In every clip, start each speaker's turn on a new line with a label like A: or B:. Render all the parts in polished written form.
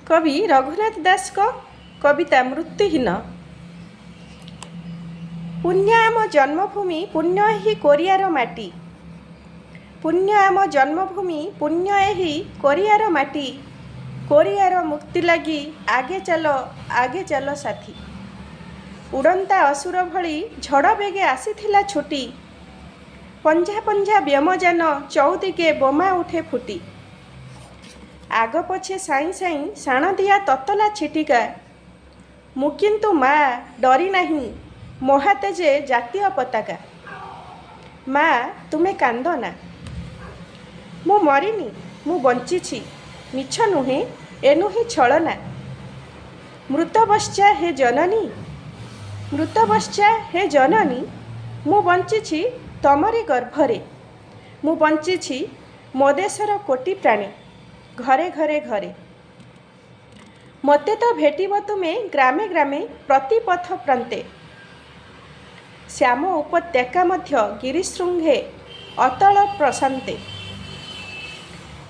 A: कवि रघुनाथ दास को कविता मृत्युहीन। पुण्य आम जन्मभूमि पुण्य ही कोरियार माटी। पुण्य आम जन्मभूमि पुण्य ही कोरियार माटी। कोरियार मुक्ति लगी आगे चलो साथी। उड़ंता असुर भली झड़ बेगे आसीथिला छुटी। पंजा पंजा व्यमजान चौदिके बोमा उठे फुटी। आग पछे साई साई साण दिया ततला छिटिका। मु किंतु माँ डरी नहीं मोहाते जे जातीय पताका। माँ तुमे कांद ना मु मरिनी मु बंचिछि मिछ नुहे एनु ही छलना। मृतबश्चा हे जननी मृतबश्चा हे जननी मु बंचिछि तमरी गर्भरे। मु बंचिछि मो देशर कोटि प्राणी घरे घरे घरे। मते तो भेटिब तुमे ग्रामे ग्रामे प्रति पथ प्रान्ते। श्याम उपत्यका मध्य गिरिशृंगे अतल प्रशान्ते।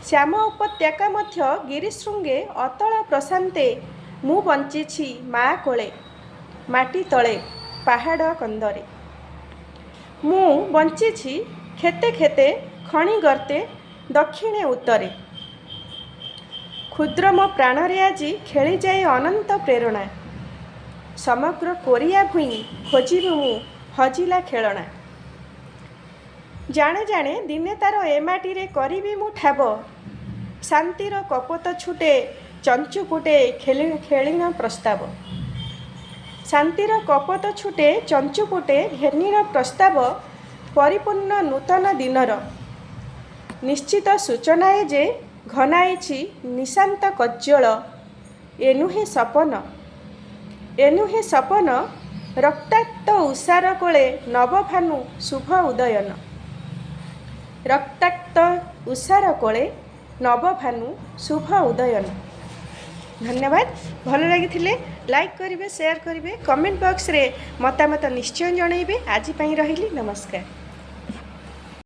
A: श्याम उपत्यका मध्य गिरिशृंगे अतल प्रशान्ते मु बंचिछि माँ कोले माटी तले पहाड़ कंदरे। मु बंचिछि खेते खेते खଣି गर्ते दक्षिणे उत्तरे। क्षुद्र मो प्राणरे आजी खेली जाए अनंत प्रेरणा। समग्र कोरिया भूई खोजिबि मु हजिला खेलना। जाने जाने दिने तार ए माटीरे करिबि मु ठाब। शांतिर कपत छुटे चंचुपुटे खेलिन प्रस्ताव। शांतिर कपत छुटे चंचुपुटे घेर्णीर प्रस्ताव। परिपूर्ण नूतन दिनर निश्चित सूचना ए जे घनाइछि निशांत कज्जल। एनुहे सपन रक्ताक्त उषार कोले नवभानु शुभ उदयन। रक्ताक्त उषार कोले नवभानु शुभ उदयन। धन्यवाद। भल लगी लाइक करेंगे शेयर करेंगे कमेंट बॉक्स रे मतामत निश्चय जनइबे। आज रही नमस्कार।